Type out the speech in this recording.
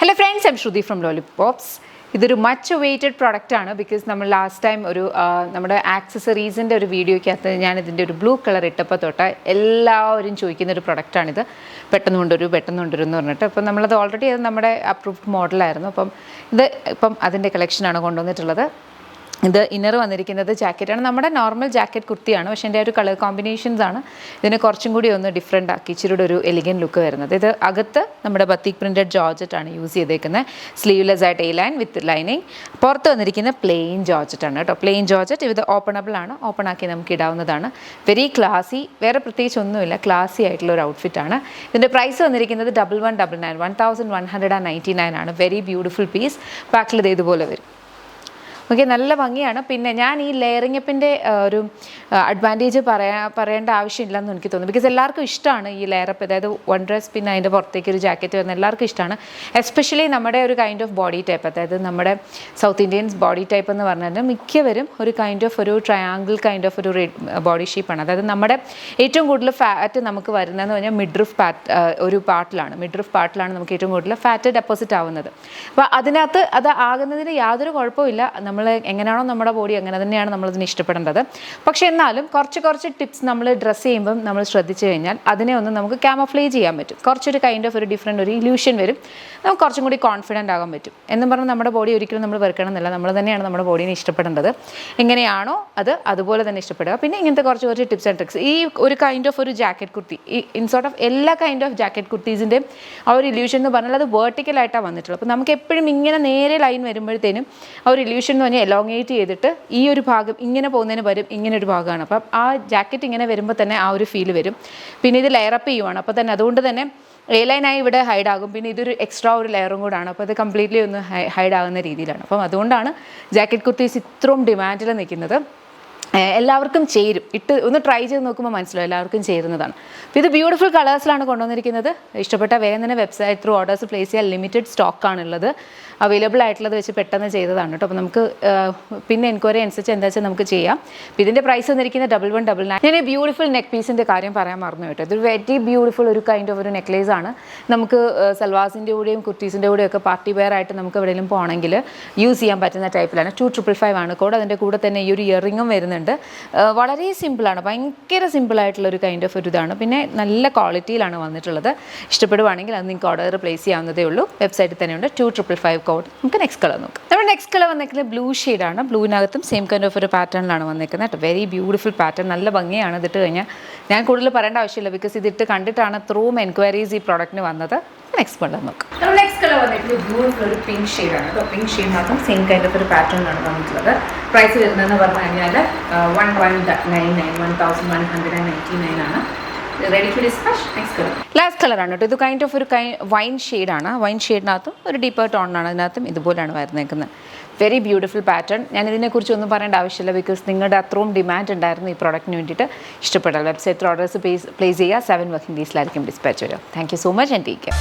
Hello friends, I'm Shruti from Lollipops. ഇതൊരു much weighted പ്രൊഡക്റ്റാണ്. Because നമ്മൾ ലാസ്റ്റ് ടൈം ഒരു നമ്മുടെ ആക്സസറീസിൻ്റെ ഒരു വീഡിയോയ്ക്കകത്ത് ഞാൻ ഇതിൻ്റെ ഒരു ബ്ലൂ കളർ ഇട്ടപ്പോൾ തൊട്ട് എല്ലാവരും ചോദിക്കുന്ന ഒരു പ്രൊഡക്റ്റാണിത്. പെട്ടെന്ന് കൊണ്ടുവരും എന്ന് പറഞ്ഞിട്ട്. അപ്പം നമ്മളത് ഓൾറെഡി അത് നമ്മുടെ അപ്രൂവ്ഡ് മോഡലായിരുന്നു. ഇപ്പം അതിൻ്റെ കളക്ഷനാണ് കൊണ്ടുവന്നിട്ടുള്ളത്. ഇത് ഇന്നർ വന്നിരിക്കുന്നത് ജാക്കറ്റാണ്. നമ്മുടെ നോർമൽ ജാക്കറ്റ് കുർത്തിയാണ്, പക്ഷേ എൻ്റെ ഒരു കളർ കോമ്പിനേഷൻസ് ആണ് ഇതിനെ കുറച്ചും കൂടി ഒന്ന് ഡിഫറെൻ്റ് ആക്കി ഇച്ചിരിയുടെ ഒരു എലിഗൻ ലുക്ക് വരുന്നത്. ഇത് അകത്ത് നമ്മുടെ ബത്തിക് പ്രിൻറ്റഡ് ജോർജറ്റാണ് യൂസ് ചെയ്തേക്കുന്നത്. സ്ലീവ്ലെസ് ആയിട്ട് എ ലൈൻ വിത്ത് ലൈനിങ്. പുറത്ത് വന്നിരിക്കുന്ന പ്ലെയിൻ ജോർജറ്റാണ് കേട്ടോ. പ്ലെയിൻ ജോർജറ്റ് ഇത് ഓപ്പണബിൾ ആണ്, ഓപ്പൺ ആക്കി നമുക്ക് ഇടാവുന്നതാണ്. വെരി ക്ലാസി, വേറെ പ്രത്യേകിച്ച് ഒന്നുമില്ല, ക്ലാസി ആയിട്ടുള്ള ഒരു ഔട്ട്ഫിറ്റാണ്. ഇതിൻ്റെ പ്രൈസ് വന്നിരിക്കുന്നത് 1199 ആണ്. Very beautiful piece. ബാക്കിൽ ഇത് ഇതുപോലെ വരും. ഓക്കെ, നല്ല ഭംഗിയാണ്. പിന്നെ ഞാൻ ഈ ലെയറിങ്ങപ്പിൻ്റെ ഒരു അഡ്വാൻറ്റേജ് പറയേണ്ട ആവശ്യമില്ലെന്ന് എനിക്ക് തോന്നുന്നു. ബിക്കോസ് എല്ലാവർക്കും ഇഷ്ടമാണ് ഈ ലെയറപ്പ്, അതായത് വൺ ഡ്രസ് പിന്നെ അതിൻ്റെ പുറത്തേക്ക് ഒരു ജാക്കറ്റ് വരുന്ന എല്ലാവർക്കും ഇഷ്ടമാണ്. എസ്പെഷ്യലി നമ്മുടെ ഒരു കൈൻഡ് ഓഫ് ബോഡി ടൈപ്പ്, അതായത് നമ്മുടെ സൗത്ത് ഇന്ത്യൻസ് ബോഡി ടൈപ്പ് എന്ന് പറഞ്ഞാൽ മിക്കവരും ഒരു കൈൻഡ് ഓഫ് ഒരു ട്രയാങ്കിൾ കൈൻഡ് ഓഫ് ഒരു ബോഡി ഷേപ്പാണ്. അതായത് നമ്മുടെ ഏറ്റവും കൂടുതൽ ഫാറ്റ് നമുക്ക് വരുന്നതെന്ന് പറഞ്ഞാൽ മിഡ്രിഫ് പാർട്ടിലാണ് നമുക്ക് ഏറ്റവും കൂടുതൽ ഫാറ്റ് ഡെപ്പോസിറ്റ് ആവുന്നത്. അപ്പോൾ അതിനകത്ത് അത് ആകുന്നതിന് യാതൊരു കുഴപ്പമില്ല. നമ്മൾ എങ്ങനെയാണോ നമ്മുടെ ബോഡി അങ്ങനെ തന്നെയാണ് നമ്മളതിന് ഇഷ്ടപ്പെടേണ്ടത്. പക്ഷേ എന്നാലും കുറച്ച് ടിപ്സ് നമ്മൾ ഡ്രസ്സ് ചെയ്യുമ്പം നമ്മൾ ശ്രദ്ധിച്ചു കഴിഞ്ഞാൽ അതിനെ ഒന്ന് നമുക്ക് ക്യാമഫ്ലേജ് ചെയ്യാൻ പറ്റും. കുറച്ചൊരു കൈൻഡ് ഓഫ് ഒരു ഡിഫറെൻ്റ് ഒരു ഇല്യൂഷൻ വരും. നമുക്ക് കുറച്ചും കൂടി കോൺഫിഡൻ്റ് ആകാൻ പറ്റും. എന്നും പറഞ്ഞാൽ നമ്മുടെ ബോഡി ഒരിക്കലും നമ്മൾ വെറുക്കണം എന്നില്ല. നമ്മൾ തന്നെയാണ് നമ്മുടെ ബോഡീനെ ഇഷ്ടപ്പെടേണ്ടത്. എങ്ങനെയാണോ അതുപോലെ തന്നെ ഇഷ്ടപ്പെടുക. പിന്നെ ഇങ്ങനത്തെ കുറച്ച് ടിപ്സ് ആൻഡ് ട്രിക്സ്. ഈ ഒരു കൈൻഡ് ഓഫ് ഒരു ജാക്കറ്റ് കുർത്തി, ഈ ഇൻസോർട്ട് ഓഫ് എല്ലാ കൈൻഡ് ഓഫ് ജാക്കറ്റ് കുർത്തീസിൻ്റെയും ആ ഒരു ഇല്യൂഷൻ എന്ന് പറഞ്ഞാൽ അത് വേർട്ടിക്കലായിട്ടാണ് വന്നിട്ടുള്ളത്. അപ്പോൾ നമുക്ക് എപ്പോഴും ഇങ്ങനെ നേരെ ലൈൻ വരുമ്പോഴത്തേനും ആ ഒരു ഇല്യൂഷൻ എന്ന് പറഞ്ഞാൽ എലോങ്ങേറ്റ് ചെയ്തിട്ട് ഈ ഒരു ഭാഗം ഇങ്ങനെ പോകുന്നതിന് പകരം ഇങ്ങനെ ഒരു ഭാഗമാണ്. അപ്പം ആ ജാക്കറ്റ് ഇങ്ങനെ വരുമ്പോൾ തന്നെ ആ ഒരു ഫീൽ വരും. പിന്നെ ഇത് ലെയറപ്പ് ചെയ്യുവാണ്, അപ്പോൾ തന്നെ അതുകൊണ്ട് തന്നെ എ ലൈനായി ഇവിടെ ഹൈഡ് ആകും. പിന്നെ ഇതൊരു എക്സ്ട്രാ ഒരു ലെയറും കൂടാണ്, അപ്പോൾ അത് കംപ്ലീറ്റ്ലി ഒന്ന് ഹൈഡ് ആകുന്ന രീതിയിലാണ്. അപ്പം അതുകൊണ്ടാണ് ജാക്കറ്റ് കുർത്തീസ് ഇത്രയും ഡിമാൻഡിൽ നിൽക്കുന്നത്. എല്ലാവർക്കും ചേരും. ഒന്ന് ട്രൈ ചെയ്ത് നോക്കുമ്പോൾ മനസ്സിലാവും എല്ലാവർക്കും ചേരുന്നതാണ്. അപ്പോൾ ഇത് ബ്യൂട്ടിഫുൾ കളേഴ്സിലാണ് കൊണ്ടുവന്നിരിക്കുന്നത്. ഇഷ്ടപ്പെട്ട വേഗം തന്നെ വെബ്സൈറ്റ് ത്രൂ ഓർഡേഴ്സ് പ്ലേസ് ചെയ്യാൻ ലിമിറ്റഡ് സ്റ്റോക്കാണുള്ളത്. അവൈലബിൾ ആയിട്ടുള്ളത് വെച്ച് പെട്ടെന്ന് ചെയ്തതാണ് കേട്ടോ. അപ്പോൾ നമുക്ക് പിന്നെ എൻക്വയറി അനുസരിച്ച് എന്താ വെച്ചാൽ നമുക്ക് ചെയ്യാം. അപ്പോൾ ഇതിൻ്റെ പ്രൈസ് വന്നിരിക്കുന്നത് 1199. ഞാൻ ഈ ബ്യൂട്ടിഫുൾ നെക്ക് പീസിൻ്റെ കാര്യം പറയാൻ മറന്നു കേട്ടോ. ഇതൊരു വെരി ബ്യൂട്ടിഫുൾ ഒരു കൈൻഡ് ഓഫ് ഒരു നെക്ലേസ് ആണ്. നമുക്ക് സൽവാസിൻ്റെ കൂടെയും കുർത്തീസിൻ്റെ കൂടെയും ഒക്കെ പാർട്ടി വെയർ ആയിട്ട് നമുക്ക് എവിടെയെങ്കിലും പോകണമെങ്കിൽ യൂസ് ചെയ്യാൻ പറ്റുന്ന ടൈപ്പിലാണ്. 2555 ആണ് കോഡ്. അതിൻ്റെ കൂടെ തന്നെ ഈ ഒരു ഇയറിങ്ങും വരുന്നുണ്ട്. വളരെ സിമ്പിളാണ്, ഭയങ്കര സിമ്പിളായിട്ടുള്ള ഒരു കൈൻഡ് ഓഫ് ഒരു ഇതാണ്. പിന്നെ നല്ല ക്വാളിറ്റിയിലാണ് വന്നിട്ടുള്ളത്. ഇഷ്ടപ്പെടുവാണെങ്കിൽ അത് നിങ്ങൾക്ക് ഓർഡർ പ്ലേസ് ചെയ്യാവുന്നതേ ഉള്ളൂ. വെബ്സൈറ്റിൽ തന്നെയുണ്ട് 2555 കോഡ്. നമുക്ക് നെക്സ്റ്റ് കളർ നോക്കാം. നമ്മുടെ നെക്സ്റ്റ് കളർ വന്നിരിക്കുന്നത് ബ്ലൂ ഷെയ്ഡാണ്. ബ്ലൂവിനകത്തും സെയിം കൈൻഡ് ഓഫ് ഒരു പാറ്റേണിലാണ് വന്നിരിക്കുന്നത്. വെരി ബ്യൂട്ടിഫുൾ പാറ്റേൺ, നല്ല ഭംഗിയാണ്. ഇതിട്ട് കഴിഞ്ഞാൽ ഞാൻ കൂടുതൽ പറയേണ്ട ആവശ്യമില്ല, ബിക്കോസ് ഇതിട്ട് കണ്ടിട്ടാണ് ത്രൂ എൻക്വയറീസ് ഈ പ്രോഡക്റ്റിന് വന്നത്. നെക്സ്റ്റ് കളർ നോക്കാം. നമ്മൾ നെക്സ്റ്റ് കളർ വന്നിട്ടുള്ളത് ബ്യൂട്ടിഫുൾ ഒരു പിങ്ക് ഷെയ്ഡാണ് കേട്ടോ. പിങ്ക് ഷെയ്ഡിനകത്തും സെയിം കൈൻഡ് ഓഫ് ഒരു പാറ്റേണിലാണ് വന്നിട്ടുള്ളത്. പ്രൈസ് വരുന്നതെന്ന് പറഞ്ഞു കഴിഞ്ഞാൽ 1199 ആണ്. Ready to dispatch. Next colour last കളറാണ് കേട്ടോ. ഇത് കൈൻഡ് ഓഫ് ഒരു വൈൻ ഷെയ്ഡാണ്. വൈൻ ഷെയ്ഡിനകത്തും ഒരു ഡീപ്പർ ടോണിനാണ്. അതിനകത്തും ഇതുപോലെയാണ് വരുന്നേക്കുന്നത്. Very beautiful pattern. ഞാൻ ഇതിനെക്കുറിച്ച് ഒന്നും പറയേണ്ട ആവശ്യമില്ല, ബിക്കോസ് നിങ്ങളുടെ അത്രയും ഡിമാൻഡ് ഉണ്ടായിരുന്നു ഈ പ്രോഡക്റ്റിന് വേണ്ടിയിട്ട്. ഇഷ്ടപ്പെട്ടാൽ വെബ്സൈറ്റിൽ ഓർഡേഴ്സ് പ്ലേസ് ചെയ്യുക. 7 വർക്കിംഗ് ഡേയ്സിലായിരിക്കും ഡിസ്പാച്ച് വരിക. Thank you so much and take care.